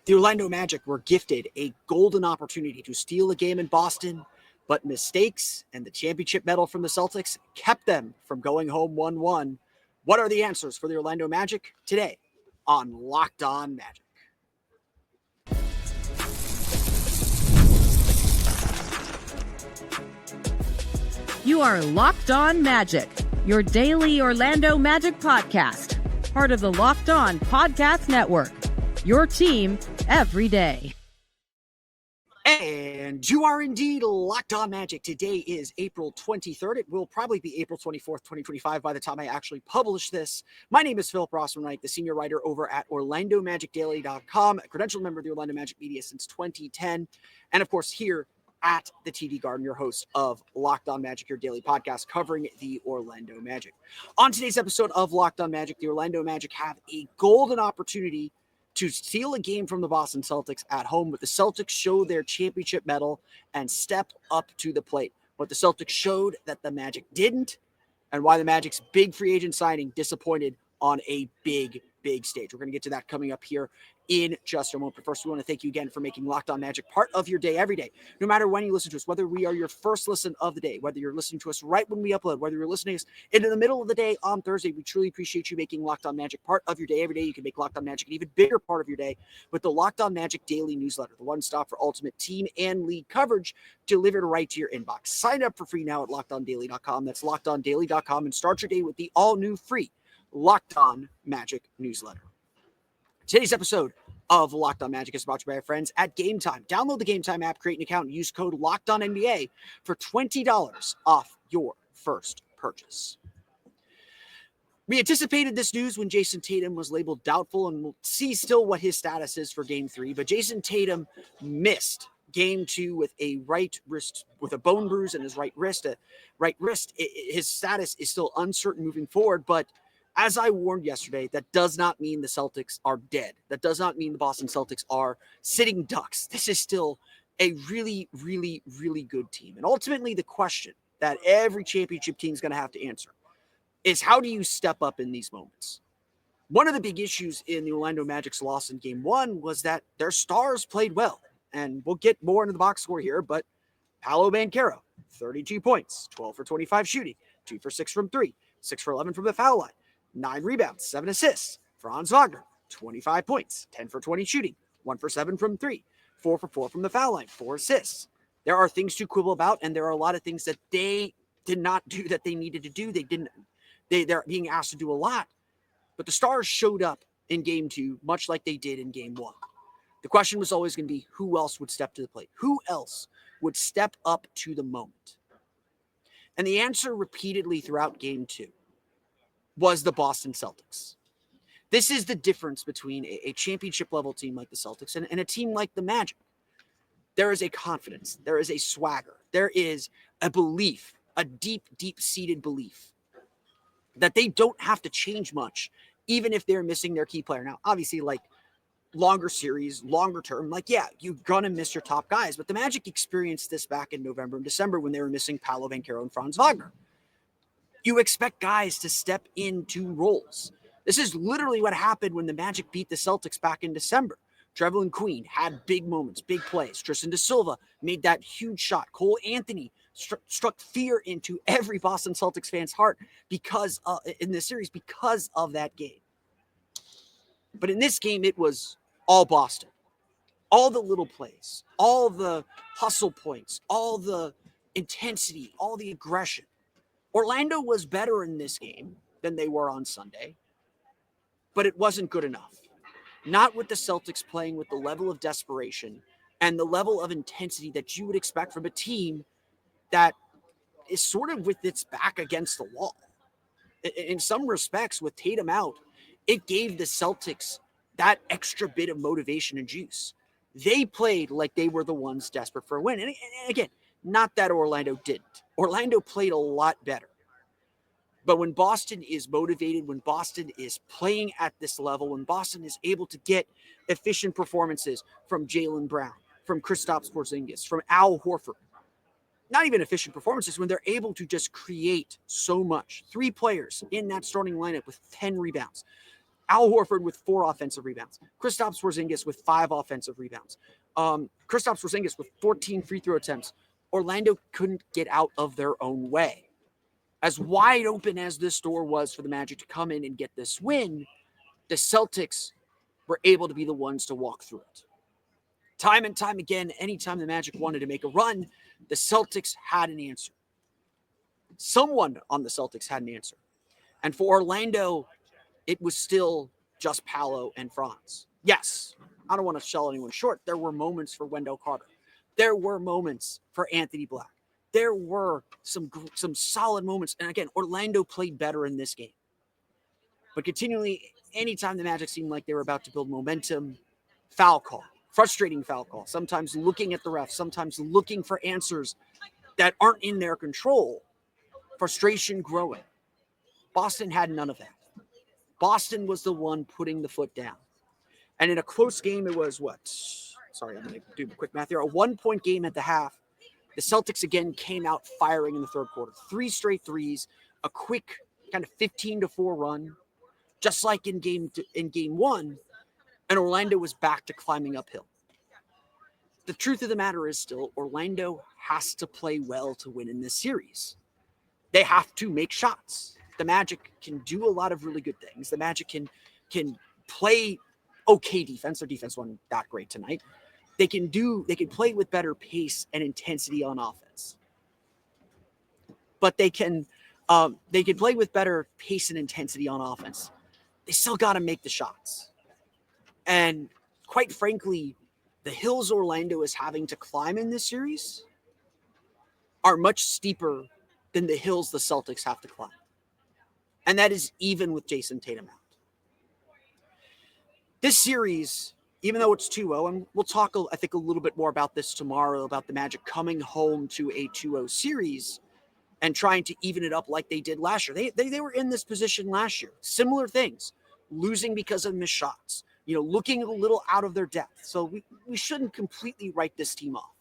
The Orlando Magic were gifted a golden opportunity to steal a game in Boston, but mistakes and the championship medal from the Celtics kept them from going home 1-1. What are the answers for the Orlando Magic today on Locked On Magic? You are Locked On Magic, your daily Orlando Magic podcast, part of the Locked On Podcast Network, your team every day. And you are indeed Locked On Magic. Today is April 23rd. It will probably be April 24th, 2025 by the time I actually publish this. My name is Philip Rossman-Wright, the senior writer over at OrlandoMagicDaily.com, a credentialed member of the Orlando Magic media since 2010. And of course, here at the TD Garden, your host of Locked On Magic, your daily podcast covering the Orlando Magic. On today's episode of Locked On Magic, the Orlando Magic have a golden opportunity to steal a game from the Boston Celtics at home, but the Celtics show their championship medal and step up to the plate. But the Celtics showed that the Magic didn't, and why the Magic's big free agent signing disappointed on a big stage. We're going to get to that coming up here in just a moment. But first, we want to thank you again for making Locked On Magic part of your day every day. No matter when you listen to us, whether we are your first listen of the day, whether you're listening to us right when we upload, whether you're listening to us in the middle of the day on Thursday, we truly appreciate you making Locked On Magic part of your day every day. You can make Locked On Magic an even bigger part of your day with the Locked On Magic daily newsletter, the one stop for ultimate team and league coverage delivered right to your inbox. Sign up for free now at LockedOnDaily.com. That's LockedOnDaily.com, and start your day with the all-new free Locked On Magic newsletter. Today's episode of Locked On Magic is brought to you by our friends at Game Time. Download the Game Time app, create an account, and use code LOCKEDONNBA for $20 off your first purchase. We anticipated this news when Jayson Tatum was labeled doubtful, and we'll see still what his status is for Game 3. But Jayson Tatum missed Game 2 with a right wrist, with a bone bruise in his right wrist. His status is still uncertain moving forward, but as I warned yesterday, that does not mean the Celtics are dead. That does not mean the Boston Celtics are sitting ducks. This is still a really good team. And ultimately, the question that every championship team is going to have to answer is, how do you step up in these moments? One of the big issues in the Orlando Magic's loss in Game 1 was that their stars played well. And we'll get more into the box score here, but Paolo Banchero, 32 points, 12 for 25 shooting, 2 for 6 from 3, 6 for 11 from the foul line, 9 rebounds, 7 assists. Franz Wagner, 25 points, 10 for 20 shooting, 1 for 7 from 3, 4 for 4 from the foul line, 4 assists. There are things to quibble about, and there are a lot of things that they did not do that they needed to do. They're being asked to do a lot, but the stars showed up in Game 2, much like they did in Game 1. The question was always going to be, who else would step to the plate? Who else would step up to the moment? And the answer repeatedly throughout Game 2 was the Boston Celtics. This is the difference between a championship level team like the Celtics and a team like the Magic. There is a confidence, there is a swagger, there is a belief, a deep-seated belief that they don't have to change much, even if they're missing their key player. Now, obviously, like longer series, longer term, yeah, you're gonna miss your top guys, but the Magic experienced this back in November and December when they were missing Paolo Banchero and Franz Wagner. You expect guys to step into roles. This is literally what happened when the Magic beat the Celtics back in December. Trevelyan Queen had big moments, big plays. Tristan da Silva made that huge shot. Cole Anthony struck fear into every Boston Celtics fan's heart in this series because of that game. But in this game, it was all Boston. All the little plays, all the hustle points, all the intensity, all the aggression. Orlando was better in this game than they were on Sunday, but it wasn't good enough. Not with the Celtics playing with the level of desperation and the level of intensity that you would expect from a team that is sort of with its back against the wall. In some respects, with Tatum out, it gave the Celtics that extra bit of motivation and juice. They played like they were the ones desperate for a win. And again, not that Orlando didn't. Orlando played a lot better. But when Boston is motivated, when Boston is playing at this level, when Boston is able to get efficient performances from Jaylen Brown, from Kristaps Porzingis, from Al Horford, not even efficient performances, when they're able to just create so much. 3 players in that starting lineup with 10 rebounds. Al Horford with 4 offensive rebounds. Kristaps Porzingis with 5 offensive rebounds. Kristaps Porzingis with 14 free throw attempts. Orlando couldn't get out of their own way. As wide open as this door was for the Magic to come in and get this win, the Celtics were able to be the ones to walk through it. Time and time again, anytime the Magic wanted to make a run, the Celtics had an answer. Someone on the Celtics had an answer. And for Orlando, it was still just Paolo and Franz. Yes, I don't want to sell anyone short. There were moments for Wendell Carter. There were moments for Anthony Black. There were some solid moments. And again, Orlando played better in this game. But continually, anytime the Magic seemed like they were about to build momentum, foul call, frustrating foul call, sometimes looking at the ref, sometimes looking for answers that aren't in their control, frustration growing. Boston had none of that. Boston was the one putting the foot down. And in a close game, it was what? Sorry, I'm going to do a quick math here. A 1-point game at the half. The Celtics again came out firing in the third quarter. 3 straight threes, a quick kind of 15-4 run, just like in game 1, and Orlando was back to climbing uphill. The truth of the matter is still, Orlando has to play well to win in this series. They have to make shots. The Magic can do a lot of really good things. The Magic can play okay defense. Their defense wasn't that great tonight. They can play with better pace and intensity on offense. But they can play with better pace and intensity on offense. They still got to make the shots. And quite frankly, the hills Orlando is having to climb in this series are much steeper than the hills the Celtics have to climb. And that is even with Jayson Tatum out. This series, even though it's 2-0, and we'll talk, I think, a little bit more about this tomorrow, about the Magic coming home to a 2-0 series and trying to even it up like they did last year. They were in this position last year. Similar things. Losing because of missed shots. Looking a little out of their depth. So we shouldn't completely write this team off.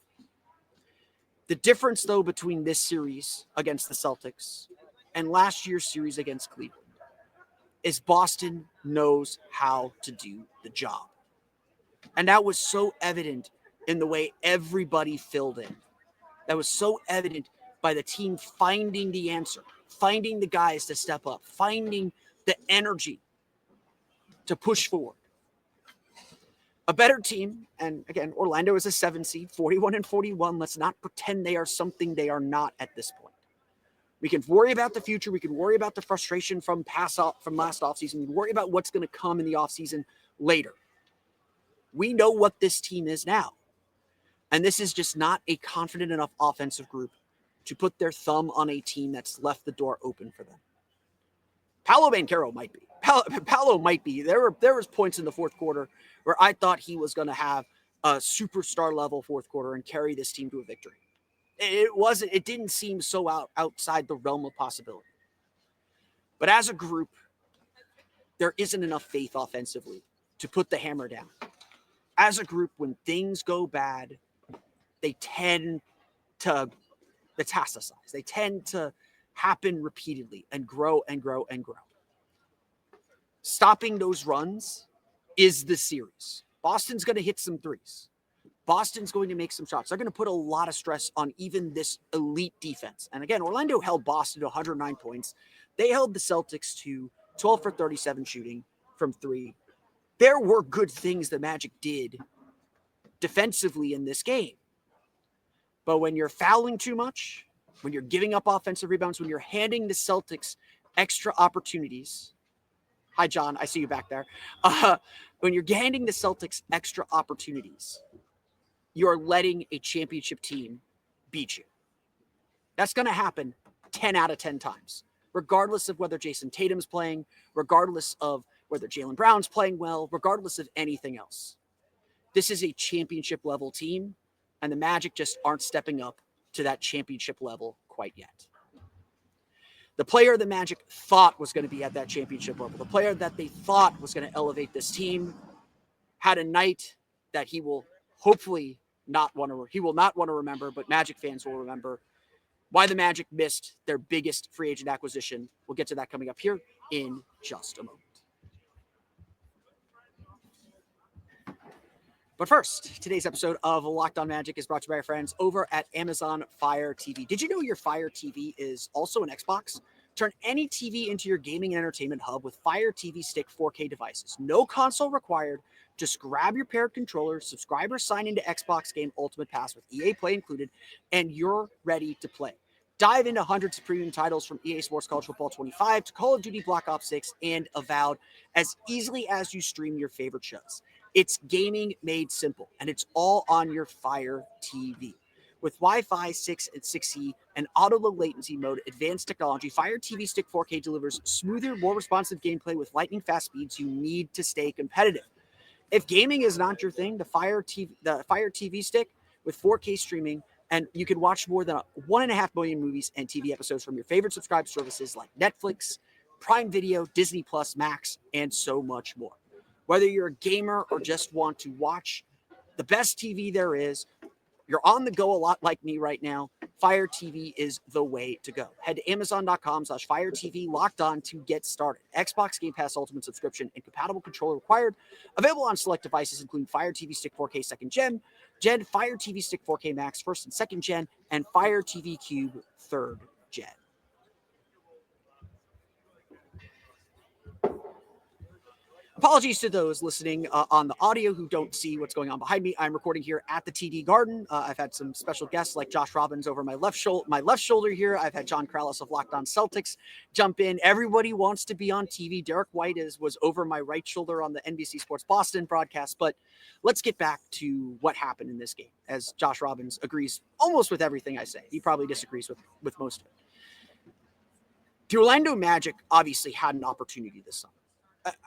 The difference, though, between this series against the Celtics and last year's series against Cleveland is Boston knows how to do the job. And that was so evident in the way everybody filled in. That was so evident by the team finding the answer, finding the guys to step up, finding the energy to push forward. A better team, and again, Orlando is a 7 seed, 41-41. Let's not pretend they are something they are not at this point. We can worry about the future. We can worry about the frustration from last offseason. We can worry about what's going to come in the offseason later. We know what this team is now. And this is just not a confident enough offensive group to put their thumb on a team that's left the door open for them. Paolo Banchero might be. Paolo might be. There was points in the fourth quarter where I thought he was going to have a superstar level fourth quarter and carry this team to a victory. It didn't seem so outside the realm of possibility. But as a group, there isn't enough faith offensively to put the hammer down. As a group, when things go bad, they tend to metastasize. They tend to happen repeatedly and grow and grow and grow. Stopping those runs is the series. Boston's going to hit some threes. Boston's going to make some shots. They're going to put a lot of stress on even this elite defense. And again, Orlando held Boston to 109 points. They held the Celtics to 12 for 37 shooting from 3. There were good things the Magic did defensively in this game. But when you're fouling too much, when you're giving up offensive rebounds, when you're handing the Celtics extra opportunities. Hi, John. I see you back there. When you're handing the Celtics extra opportunities, you're letting a championship team beat you. That's going to happen 10 out of 10 times, regardless of whether Jayson Tatum's playing, regardless of whether Jaylen Brown's playing well, regardless of anything else. This is a championship level team, and the Magic just aren't stepping up to that championship level quite yet. The player the Magic thought was going to be at that championship level, the player that they thought was going to elevate this team, had a night that he will hopefully not want to remember, but Magic fans will remember why the Magic missed their biggest free agent acquisition. We'll get to that coming up here in just a moment. But first, today's episode of Locked On Magic is brought to you by our friends over at Amazon Fire TV. Did you know your Fire TV is also an Xbox? Turn any TV into your gaming and entertainment hub with Fire TV Stick 4K devices. No console required. Just grab your paired controller, subscribe or sign into Xbox Game Ultimate Pass with EA Play included, and you're ready to play. Dive into hundreds of premium titles from EA Sports College Football 25 to Call of Duty Black Ops 6 and Avowed as easily as you stream your favorite shows. It's gaming made simple, and it's all on your Fire TV. With Wi-Fi 6 and 6E and auto-low latency mode, advanced technology, Fire TV Stick 4K delivers smoother, more responsive gameplay with lightning-fast speeds you need to stay competitive. If gaming is not your thing, the Fire TV Stick with 4K streaming, and you can watch more than 1.5 million movies and TV episodes from your favorite subscribed services like Netflix, Prime Video, Disney Plus, Max, and so much more. Whether you're a gamer or just want to watch the best TV there is, you're on the go a lot like me right now, Fire TV is the way to go. Head to Amazon.com/Fire TV locked on to get started. Xbox Game Pass Ultimate subscription and compatible controller required. Available on select devices including Fire TV Stick 4K 2nd Gen, Fire TV Stick 4K Max 1st and 2nd Gen, and Fire TV Cube 3rd Gen. Apologies to those listening on the audio who don't see what's going on behind me. I'm recording here at the TD Garden. I've had some special guests like Josh Robbins over my left shoulder here. I've had John Krauss of Locked On Celtics jump in. Everybody wants to be on TV. Derek White was over my right shoulder on the NBC Sports Boston broadcast. But let's get back to what happened in this game, as Josh Robbins agrees almost with everything I say. He probably disagrees with most of it. The Orlando Magic obviously had an opportunity this summer.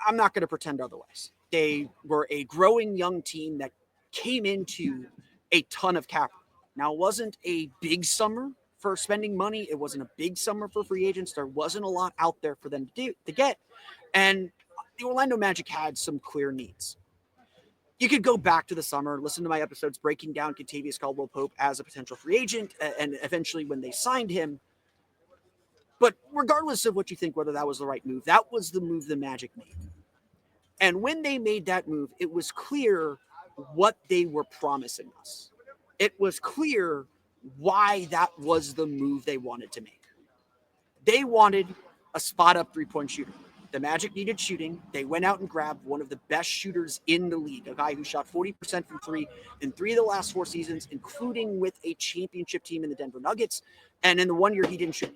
I'm not going to pretend otherwise. They were a growing young team that came into a ton of cap. Now, it wasn't a big summer for spending money. It wasn't a big summer for free agents. There wasn't a lot out there for them to get. And the Orlando Magic had some clear needs. You could go back to the summer, listen to my episodes breaking down Kentavious Caldwell-Pope as a potential free agent, and eventually when they signed him. But regardless of what you think, whether that was the right move, that was the move the Magic made. And when they made that move, it was clear what they were promising us. It was clear why that was the move they wanted to make. They wanted a spot-up three-point shooter. The Magic needed shooting. They went out and grabbed one of the best shooters in the league, a guy who shot 40% from three in 3 of the last 4 seasons, including with a championship team in the Denver Nuggets. And in the 1 year he didn't shoot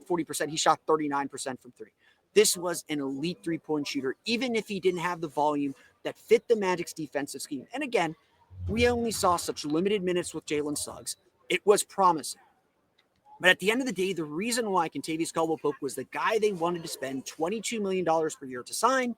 40%, he shot 39% from 3. This was an elite three-point shooter, even if he didn't have the volume that fit the Magic's defensive scheme. And again, we only saw such limited minutes with Jalen Suggs. It was promising. But at the end of the day, the reason why Kentavious Caldwell-Pope was the guy they wanted to spend $22 million per year to sign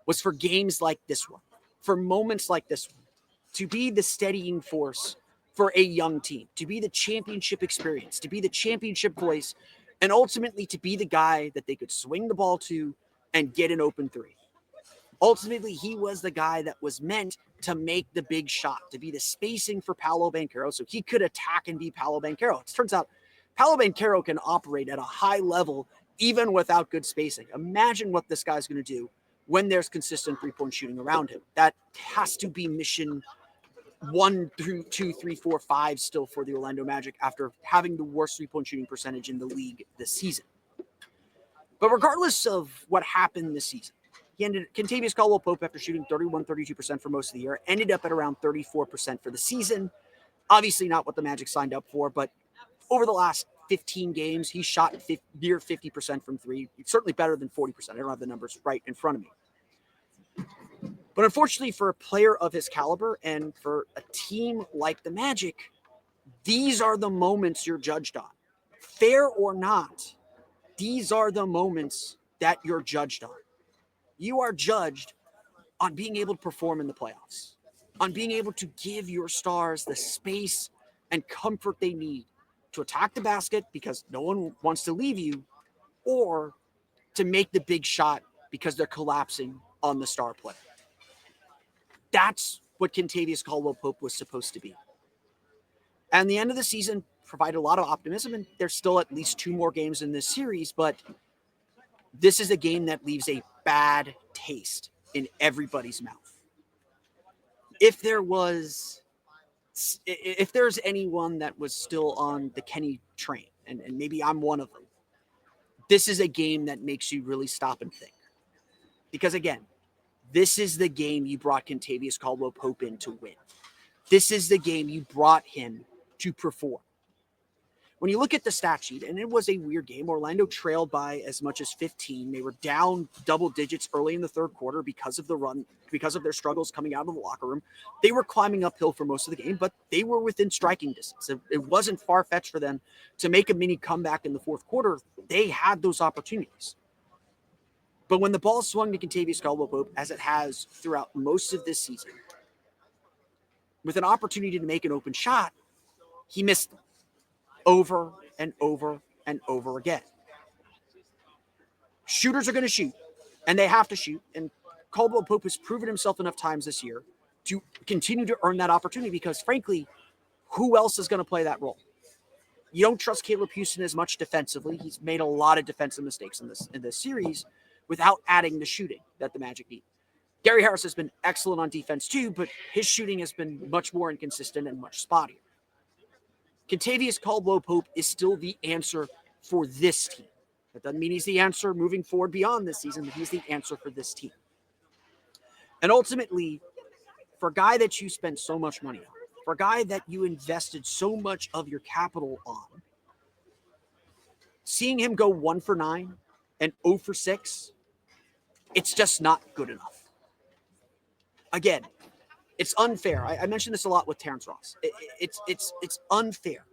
was for games like this one, for moments like this one, to be the steadying force for a young team, to be the championship experience, to be the championship voice, and ultimately to be the guy that they could swing the ball to and get an open three. Ultimately, he was the guy that was meant to make the big shot, to be the spacing for Paolo Banchero so he could attack and be Paolo Banchero. It turns out Paolo Banchero can operate at a high level even without good spacing. Imagine what this guy's going to do when there's consistent three-point shooting around him. That has to be mission 1 through 2, 3, 4, 5 still for the Orlando Magic after having the worst three-point shooting percentage in the league this season. But regardless of what happened this season, Kentavious Caldwell-Pope, after shooting 32% for most of the year, ended up at around 34% for the season. Obviously not what the Magic signed up for, but over the last 15 games, he shot near 50% from 3. It's certainly better than 40%. I don't have the numbers right in front of me. But unfortunately for a player of his caliber and for a team like the Magic, these are the moments you're judged on. Fair or not, these are the moments that you're judged on. You are judged on being able to perform in the playoffs, on being able to give your stars the space and comfort they need to attack the basket because no one wants to leave you, or to make the big shot because they're collapsing on the star player. That's what Kentavious Caldwell-Pope was supposed to be. And the end of the season provided a lot of optimism, and there's still at least 2 more games in this series, but this is a game that leaves a bad taste in everybody's mouth. if there's anyone that was still on the Kenny train, and maybe I'm one of them, this is a game that makes you really stop and think. Because again, this is the game you brought Kentavious Caldwell-Pope in to win. This is the game you brought him to perform. When you look at the stat sheet, and it was a weird game, Orlando trailed by as much as 15. They were down double digits early in the third quarter because of the run, because of their struggles coming out of the locker room. They were climbing uphill for most of the game, but they were within striking distance. It wasn't far-fetched for them to make a mini comeback in the fourth quarter. They had those opportunities. But when the ball swung to Kentavious Caldwell-Pope, as it has throughout most of this season, with an opportunity to make an open shot, he missed them over and over and over again. Shooters are going to shoot, and they have to shoot. And Caldwell-Pope has proven himself enough times this year to continue to earn that opportunity because, frankly, who else is going to play that role? You don't trust Caleb Houston as much defensively. He's made a lot of defensive mistakes in this series without adding the shooting that the Magic need. Gary Harris has been excellent on defense too, but his shooting has been much more inconsistent and much spottier. Kentavious Caldwell-Pope is still the answer for this team. That doesn't mean he's the answer moving forward beyond this season, but he's the answer for this team. And ultimately, for a guy that you spent so much money on, for a guy that you invested so much of your capital on, seeing him go 1 for 9 and 0 for 6, it's just not good enough. Again, it's unfair. I mentioned this a lot with Terrence Ross. It's unfair.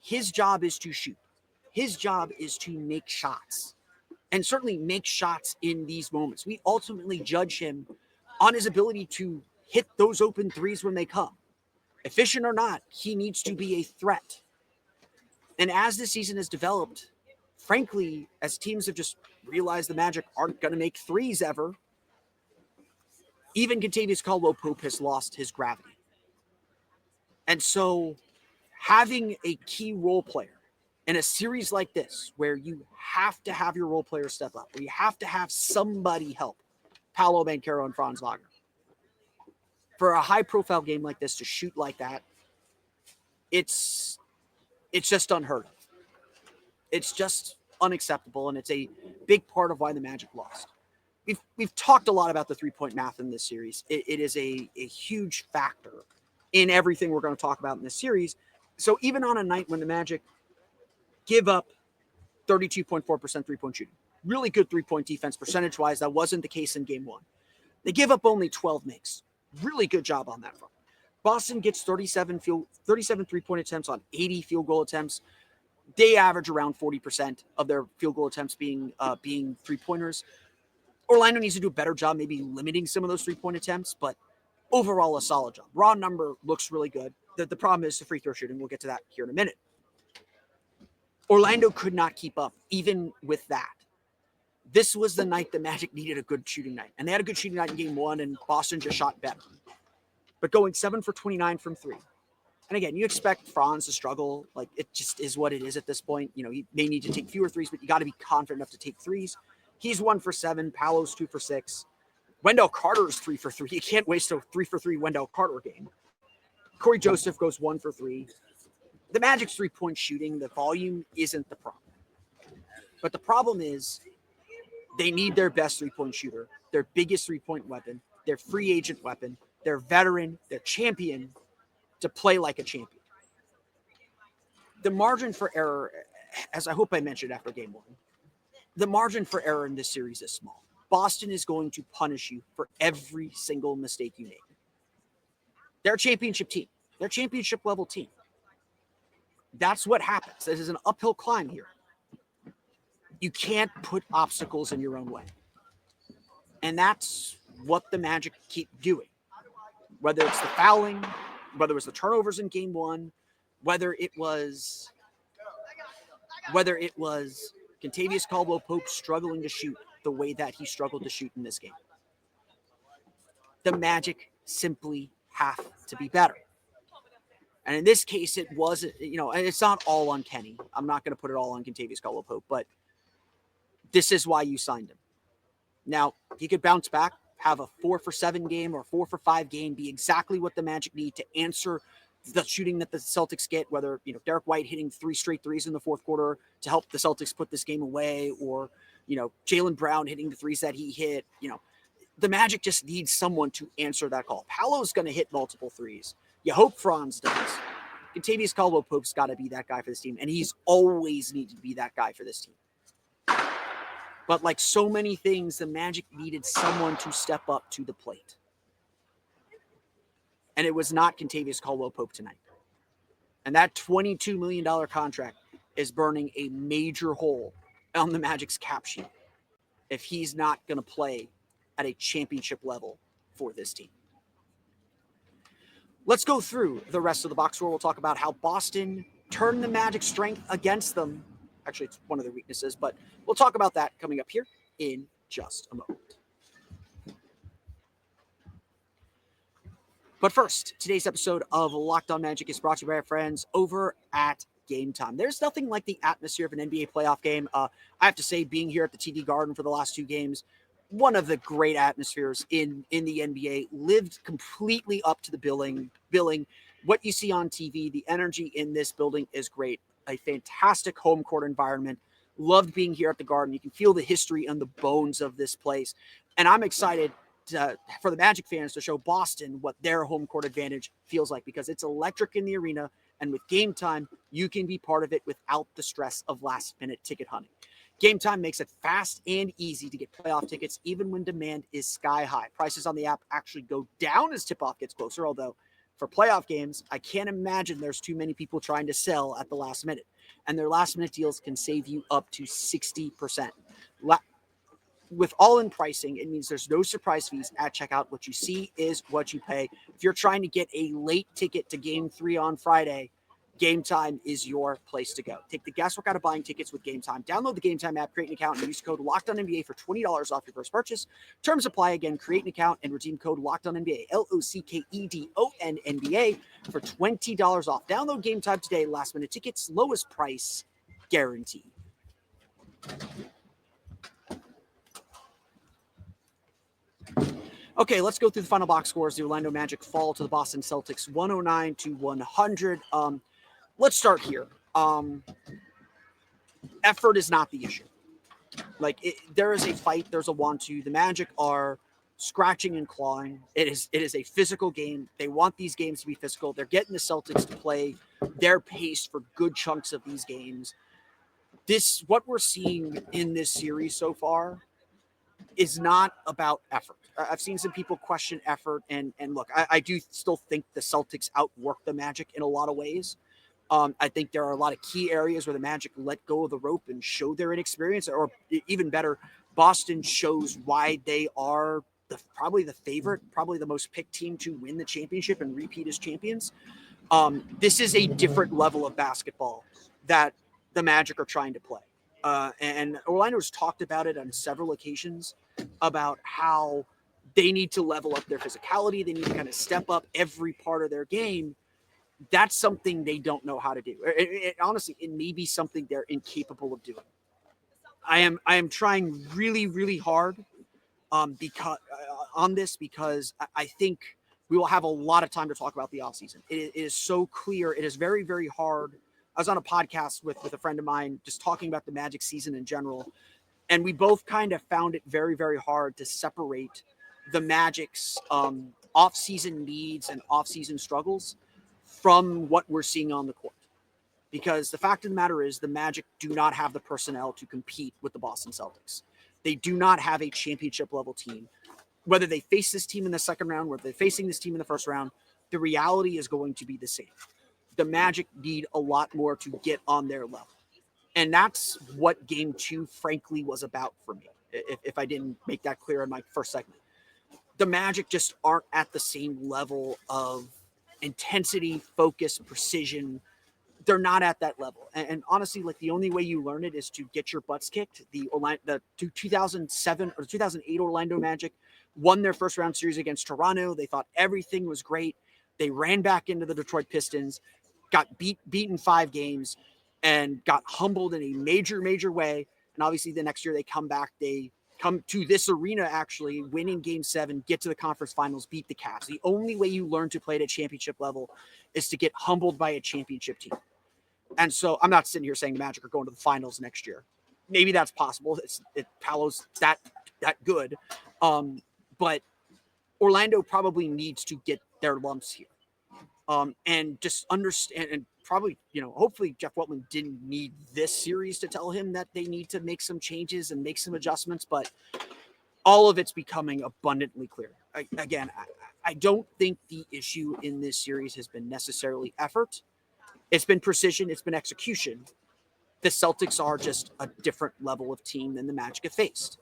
His job is to shoot. His job is to make shots, and certainly make shots in these moments. We ultimately judge him on his ability to hit those open threes when they come. Efficient or not, he needs to be a threat. And as the season has developed, frankly, as teams have just realized the Magic aren't going to make threes ever, even Kentavious Caldwell-Pope has lost his gravity. And so having a key role player in a series like this, where you have to have your role player step up, where you have to have somebody help, Paolo, Banchero, and Franz Wagner, for a high-profile game like this to shoot like that, it's just unheard of. It's just unacceptable, and it's a big part of why the Magic lost. We've talked a lot about the three-point math in this series. It is a huge factor in everything we're going to talk about in this series. So even on a night when the Magic give up 32.4% three-point shooting, really good three-point defense percentage-wise, that wasn't the case in Game 1. They give up only 12 makes. Really good job on that front. Boston gets 37 three-point attempts on 80 field goal attempts. They average around 40% of their field goal attempts being three-pointers. Orlando needs to do a better job maybe limiting some of those three-point attempts, but overall a solid job. Raw number looks really good. The problem is the free throw shooting. We'll get to that here in a minute. Orlando could not keep up even with that. This was the night the Magic needed a good shooting night. And they had a good shooting night in Game 1, and Boston just shot better. But going 7 for 29 from 3. And again, you expect Franz to struggle. Like, it just is what it is at this point. You know, he may need to take fewer threes, but you got to be confident enough to take threes. He's 1 for 7. Paolo's 2 for 6. Wendell Carter's 3 for 3. You can't waste a 3 for 3 Wendell Carter game. Corey Joseph goes 1 for 3. The Magic's three-point shooting, the volume isn't the problem. But the problem is they need their best three-point shooter, their biggest three-point weapon, their free agent weapon, their veteran, their champion, to play like a champion. The margin for error, as I hope I mentioned after Game 1, the margin for error in this series is small. Boston is going to punish you for every single mistake you make. They're a championship team. They're a championship-level team. That's what happens. This is an uphill climb here. You can't put obstacles in your own way. And that's what the Magic keep doing. Whether it's the fouling, whether it was the turnovers in Game 1, whether it was Kentavious Caldwell-Pope struggling to shoot the way that he struggled to shoot in this game. The Magic simply have to be better. And in this case, it was, and it's not all on Kenny. I'm not going to put it all on Kentavious Caldwell-Pope, but this is why you signed him. Now, he could bounce back, have a 4-for-7 game or 4-for-5 game be exactly what the Magic need to answer the shooting that the Celtics get, whether, Derek White hitting 3 straight threes in the fourth quarter to help the Celtics put this game away, or, Jaylen Brown hitting the threes that he hit. The Magic just needs someone to answer that call. Paolo's going to hit multiple threes. You hope Franz does. Kentavious Caldwell-Pope's got to be that guy for this team, and he's always needed to be that guy for this team. But like so many things, the Magic needed someone to step up to the plate. And it was not Kentavious Caldwell-Pope tonight. And that $22 million contract is burning a major hole on the Magic's cap sheet if he's not going to play at a championship level for this team. Let's go through the rest of the box score. We'll talk about how Boston turned the Magic's strength against them. Actually, it's one of their weaknesses, but we'll talk about that coming up here in just a moment. But first, today's episode of Locked On Magic is brought to you by our friends over at Game Time. There's nothing like the atmosphere of an NBA playoff game. I have to say, being here at the TD Garden for the last 2 games, one of the great atmospheres in the NBA, lived completely up to the billing. What you see on TV, the energy in this building is great. A fantastic home court environment. Loved being here at the Garden. You can feel the history and the bones of this place. And I'm excited for the Magic fans to show Boston what their home court advantage feels like, because it's electric in the arena, and with Game Time, you can be part of it without the stress of last-minute ticket hunting. Game Time makes it fast and easy to get playoff tickets, even when demand is sky high. Prices on the app actually go down as tip-off gets closer, although for playoff games, I can't imagine there's too many people trying to sell at the last minute, and their last-minute deals can save you up to 60%. With all-in pricing, it means there's no surprise fees at checkout. What you see is what you pay. If you're trying to get a late ticket to Game 3 on Friday, Game Time is your place to go. Take the guesswork out of buying tickets with Game Time. Download the Game Time app, create an account, and use code LOCKEDONNBA for $20 off your first purchase. Terms apply. Again, create an account and redeem code LOCKEDONNBA, LOCKEDONNBA, for $20 off. Download Game Time today. Last-minute tickets, lowest price, guaranteed. Okay, let's go through the final box scores. The Orlando Magic fall to the Boston Celtics 109-100. Let's start here. Effort is not the issue. There is a fight. There's a want-to. The Magic are scratching and clawing. It is a physical game. They want these games to be physical. They're getting the Celtics to play their pace for good chunks of these games. What we're seeing in this series so far is not about effort. I've seen some people question effort, and look, I do still think the Celtics outwork the Magic in a lot of ways. I think there are a lot of key areas where the Magic let go of the rope and show their inexperience, or even better, Boston shows why they are probably the favorite, probably the most picked team to win the championship and repeat as champions. This is a different level of basketball that the Magic are trying to play. And Orlando's talked about it on several occasions about how they need to level up their physicality. They need to kind of step up every part of their game. That's something they don't know how to do. Honestly, it may be something they're incapable of doing. I am trying really, really hard because I think we will have a lot of time to talk about the offseason. It is so clear. It is very, very hard. I was on a podcast with a friend of mine just talking about the Magic season in general, and we both kind of found it very, very hard to separate the Magic's off-season needs and off-season struggles from what we're seeing on the court. Because the fact of the matter is the Magic do not have the personnel to compete with the Boston Celtics. They do not have a championship-level team. Whether they face this team in the second round, whether they're facing this team in the first round, the reality is going to be the same. The Magic need a lot more to get on their level. And that's what Game 2, frankly, was about for me, if I didn't make that clear in my first segment. The Magic just aren't at the same level of intensity, focus, precision. They're not at that level. And honestly, the only way you learn it is to get your butts kicked. The 2007 or 2008 Orlando Magic won their first round series against Toronto. They thought everything was great. They ran back into the Detroit Pistons, got beaten 5 games, and got humbled in a major, major way. And obviously the next year they come back, they come to this arena, actually win in game 7, get to the conference finals, beat the Cavs. The only way you learn to play at a championship level is to get humbled by a championship team. And so I'm not sitting here saying the Magic are going to the finals next year. Maybe that's possible. Paolo's that good. But Orlando probably needs to get their lumps here. And just understand, and probably, hopefully Jeff Weltman didn't need this series to tell him that they need to make some changes and make some adjustments, but all of it's becoming abundantly clear. I don't think the issue in this series has been necessarily effort. It's been precision. It's been execution. The Celtics are just a different level of team than the Magic have faced.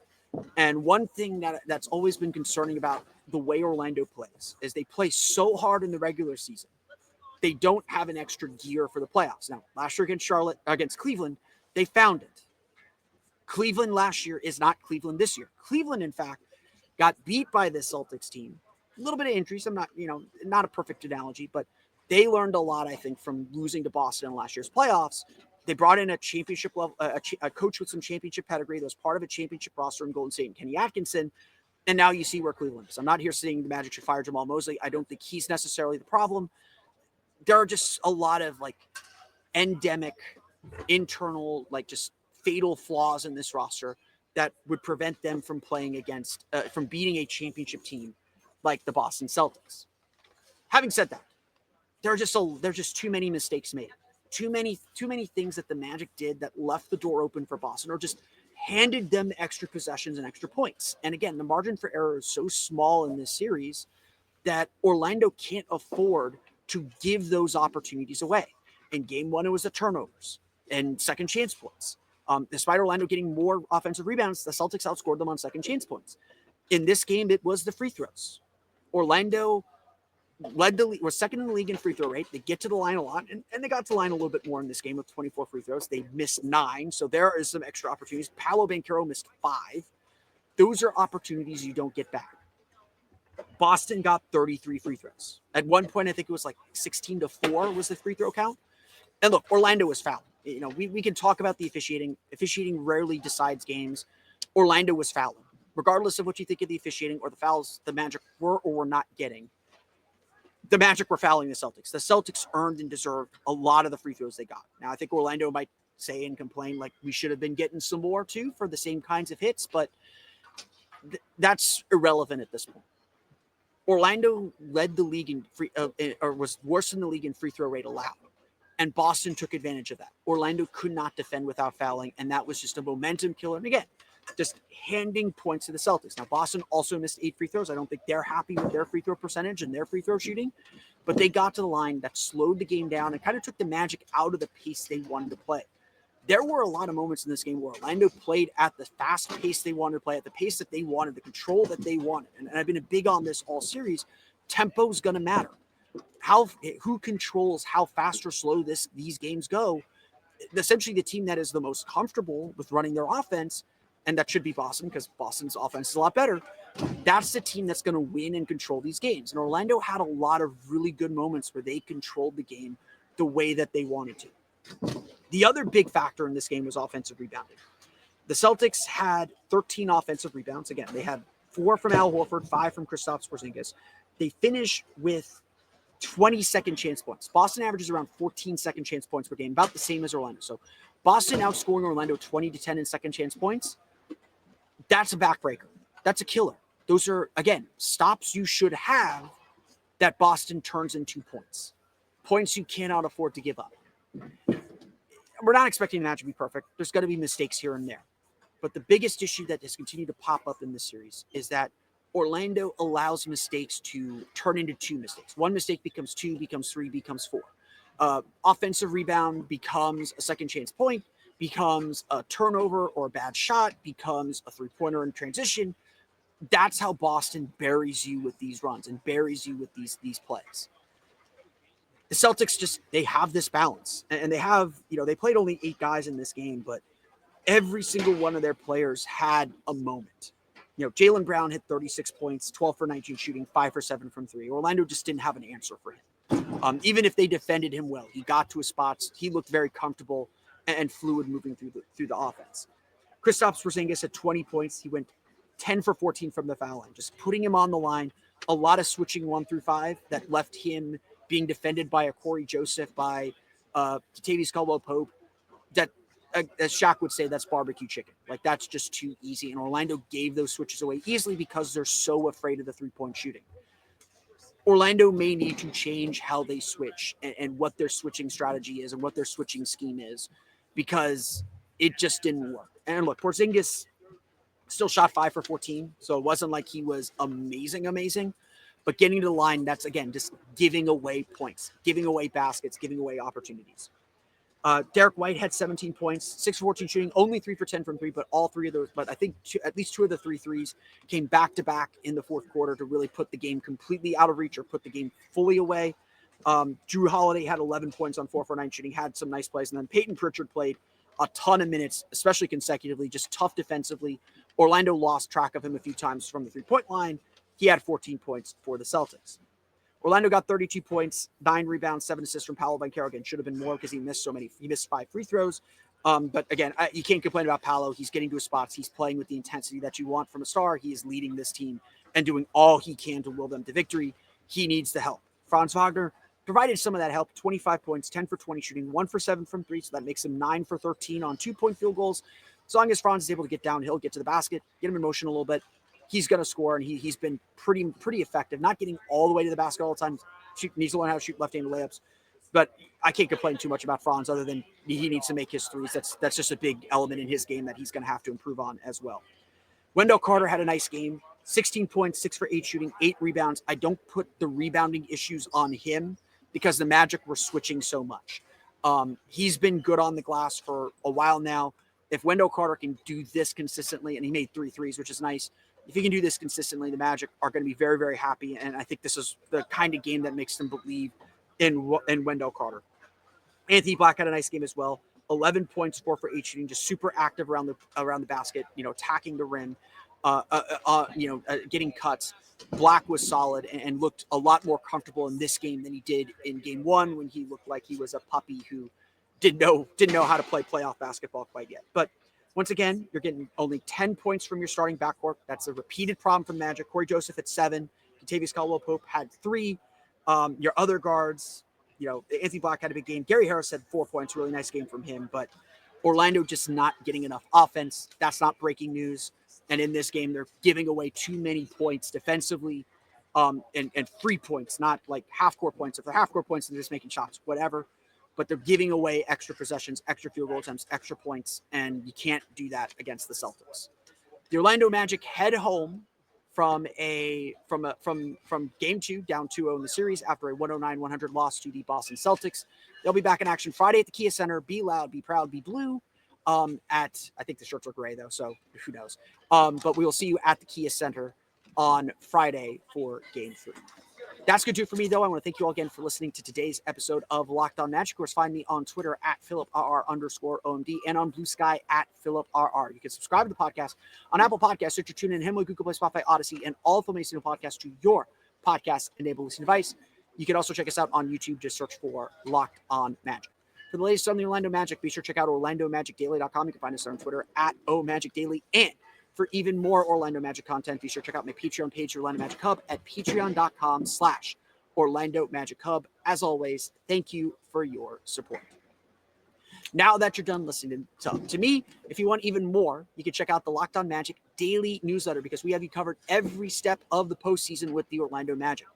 And one thing that's always been concerning about the way Orlando plays is they play so hard in the regular season. They don't have an extra gear for the playoffs. Now, last year against Cleveland, they found it. Cleveland last year is not Cleveland this year. Cleveland, in fact, got beat by the Celtics team. A little bit of injuries. I'm not a perfect analogy, but they learned a lot, I think, from losing to Boston in last year's playoffs. They brought in a championship level, a coach with some championship pedigree that was part of a championship roster in Golden State and Kenny Atkinson. And now you see where Cleveland is. I'm not here saying the Magic should fire Jamal Mosley. I don't think he's necessarily the problem. There are just a lot of endemic, internal, just fatal flaws in this roster that would prevent them from playing against, from beating a championship team like the Boston Celtics. Having said that, there's just too many mistakes made. Too many things that the Magic did that left the door open for Boston or just handed them extra possessions and extra points. And again, the margin for error is so small in this series that Orlando can't afford to give those opportunities away. In game 1, it was the turnovers and second chance points. Despite Orlando getting more offensive rebounds, the Celtics outscored them on second chance points. In this game, it was the free throws. Orlando was second in the league in free throw rate. They get to the line a lot, and they got to the line a little bit more in this game with 24 free throws. They missed 9, so there is some extra opportunities. Paolo Banchero missed 5. Those are opportunities you don't get back. Boston got 33 free throws. At one point, I think it was 16-4 was the free throw count. And look, Orlando was fouling. We can talk about the officiating. Officiating rarely decides games. Orlando was fouling. Regardless of what you think of the officiating or the fouls the Magic were or were not getting, the Magic were fouling the Celtics. The Celtics earned and deserved a lot of the free throws they got. Now, I think Orlando might say and complain we should have been getting some more too for the same kinds of hits, but that's irrelevant at this point. Orlando led the league in or was worse than the league in free throw rate allowed, and Boston took advantage of that. Orlando could not defend without fouling, and that was just a momentum killer. And again, just handing points to the Celtics. Now, Boston also missed 8 free throws. I don't think they're happy with their free throw percentage and their free throw shooting, but they got to the line that slowed the game down and kind of took the Magic out of the pace they wanted to play. There were a lot of moments in this game where Orlando played at the fast pace they wanted to play, at the pace that they wanted, the control that they wanted. And I've been big on this all series. Tempo is going to matter. Who controls how fast or slow these games go? Essentially, the team that is the most comfortable with running their offense, and that should be Boston because Boston's offense is a lot better, that's the team that's going to win and control these games. And Orlando had a lot of really good moments where they controlled the game the way that they wanted to. The other big factor in this game was offensive rebounding. The Celtics had 13 offensive rebounds. Again, they had 4 from Al Horford, 5 from Kristaps Porzingis. They finish with 20 second chance points. Boston averages around 14 second chance points per game, about the same as Orlando. So Boston outscoring Orlando 20-10 in second chance points. That's a backbreaker. That's a killer. Those are, again, stops you should have that Boston turns into points. Points you cannot afford to give up. We're not expecting the match to be perfect. There's going to be mistakes here and there. But the biggest issue that has continued to pop up in this series is that Orlando allows mistakes to turn into 2 mistakes. 1 mistake becomes 2, becomes 3, becomes 4. Offensive rebound becomes a second chance point, becomes a turnover or a bad shot, becomes a three-pointer in transition. That's how Boston buries you with these runs and buries you with these plays. The Celtics they have this balance, and they have, they played only 8 guys in this game, but every single one of their players had a moment. Jaylen Brown hit 36 points, 12 for 19 shooting, 5 for 7 from 3. Orlando just didn't have an answer for him. Even if they defended him well, he got to his spots. He looked very comfortable and fluid moving through the offense. Kristaps Porzingis had 20 points. He went 10 for 14 from the foul line, just putting him on the line. A lot of switching 1 through 5 that left him being defended by a Corey Joseph, by Kentavious Caldwell-Pope. That, as Shaq would say, that's barbecue chicken. Like, that's just too easy. And Orlando gave those switches away easily because they're so afraid of the three-point shooting. Orlando may need to change how they switch and what their switching strategy is and what their switching scheme is, because it just didn't work. And look, Porzingis still shot 5 for 14, so it wasn't like he was amazing. But getting to the line, that's, again, just giving away points, giving away baskets, giving away opportunities. Derek White had 17 points, 6 for 14 shooting, only 3 for 10 from 3, but all 3 of those, but I think at least 2 of the 3 threes came back-to-back in the fourth quarter to really put the game completely out of reach or put the game fully away. Drew Holiday had 11 points on 4 for 9 shooting, had some nice plays, and then Peyton Pritchard played a ton of minutes, especially consecutively, just tough defensively. Orlando lost track of him a few times from the three-point line. He had 14 points for the Celtics. Orlando got 32 points, 9 rebounds, 7 assists from Paolo Banchero. Again, should have been more because he missed so many. He missed 5 free throws. But again, you can't complain about Paolo. He's getting to his spots. He's playing with the intensity that you want from a star. He is leading this team and doing all he can to will them to victory. He needs the help. Franz Wagner provided some of that help. 25 points, 10 for 20 shooting, 1 for 7 from 3. So that makes him 9 for 13 on 2-point field goals. As long as Franz is able to get downhill, get to the basket, get him in motion a little bit, he's going to score. And he's been pretty effective. Not getting all the way to the basket all the time. Needs to learn how to shoot left-handed layups. But I can't complain too much about Franz other than he needs to make his threes. That's just a big element in his game that he's going to have to improve on as well. Wendell Carter had a nice game. 16 points, 6 for 8 shooting, 8 rebounds. I don't put the rebounding issues on him because the Magic were switching so much. He's been good on the glass for a while now. If Wendell Carter can do this consistently, and he made 3 threes, which is nice. If he can do this consistently, the Magic are going to be very, very happy. And I think this is the kind of game that makes them believe in Wendell Carter. Anthony Black had a nice game as well. 11 points, 4 for 8 shooting, just super active around the basket, attacking the rim, getting cuts. Black was solid and looked a lot more comfortable in this game than he did in game 1 when he looked like he was a puppy who didn't know how to play playoff basketball quite yet. But once again, you're getting only 10 points from your starting backcourt. That's a repeated problem from Magic. Corey Joseph at 7. Kentavious Caldwell-Pope had 3. Your other guards, Anthony Black had a big game. Gary Harris had 4 points. Really nice game from him. But Orlando just not getting enough offense. That's not breaking news. And in this game, they're giving away too many points defensively and free points, not like half-court points. If they're half-court points, they're just making shots, whatever. But they're giving away extra possessions, extra field goal attempts, extra points, and you can't do that against the Celtics. The Orlando Magic head home from game 2, down 2-0 in the series after a 109-100 loss to the Boston Celtics. They'll be back in action Friday at the Kia Center. Be loud, be proud, be blue. I think the shirts are gray though, so who knows? But we will see you at the Kia Center on Friday for game 3. That's going to do it for me, though. I want to thank you all again for listening to today's episode of Locked On Magic. Of course, find me on Twitter at PhilipRR_OMD and on Blue Sky at PhilipRR. You can subscribe to the podcast on Apple Podcasts, Stitcher, TuneIn, Himalaya, Google Play, Spotify, Odyssey, and all of the amazing podcasts to your podcast-enabled listening device. You can also check us out on YouTube. Just search for Locked On Magic. For the latest on the Orlando Magic, be sure to check out OrlandoMagicDaily.com. You can find us on Twitter at OMagicDaily. And for even more Orlando Magic content, be sure to check out my Patreon page, Orlando Magic Hub, at patreon.com/Orlando Magic Hub. As always, thank you for your support. Now that you're done listening to me, if you want even more, you can check out the Locked On Magic daily newsletter because we have you covered every step of the postseason with the Orlando Magic.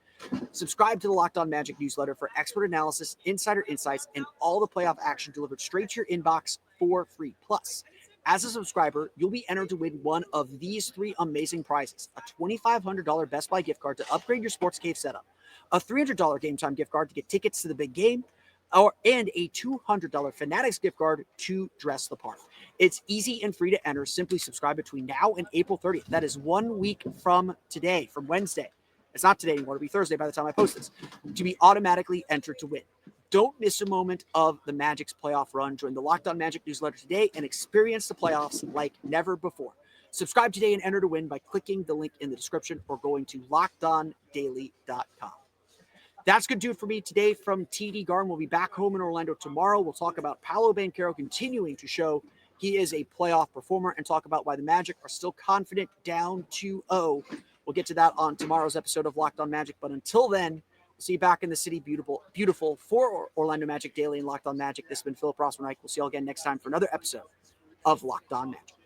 Subscribe to the Locked On Magic newsletter for expert analysis, insider insights, and all the playoff action delivered straight to your inbox for free. Plus, as a subscriber, you'll be entered to win one of these 3 amazing prizes: a $2,500 Best Buy gift card to upgrade your sports cave setup, a $300 Game Time gift card to get tickets to the big game, and a $200 Fanatics gift card to dress the part. It's easy and free to enter. Simply subscribe between now and April 30th. That is 1 week from today, from Wednesday. It's not today anymore. It'll be Thursday by the time I post this, to be automatically entered to win. Don't miss a moment of the Magic's playoff run. Join the Locked On Magic newsletter today and experience the playoffs like never before. Subscribe today and enter to win by clicking the link in the description or going to LockedOnDaily.com. That's going to do it for me today from TD Garden. We'll be back home in Orlando tomorrow. We'll talk about Paolo Banchero continuing to show he is a playoff performer, and talk about why the Magic are still confident down 2-0. We'll get to that on tomorrow's episode of Locked On Magic. But until then, we'll see you back in the city. Beautiful for Orlando Magic Daily and Locked On Magic. This has been Philip Rossman-Reich. We'll see you all again next time for another episode of Locked On Magic.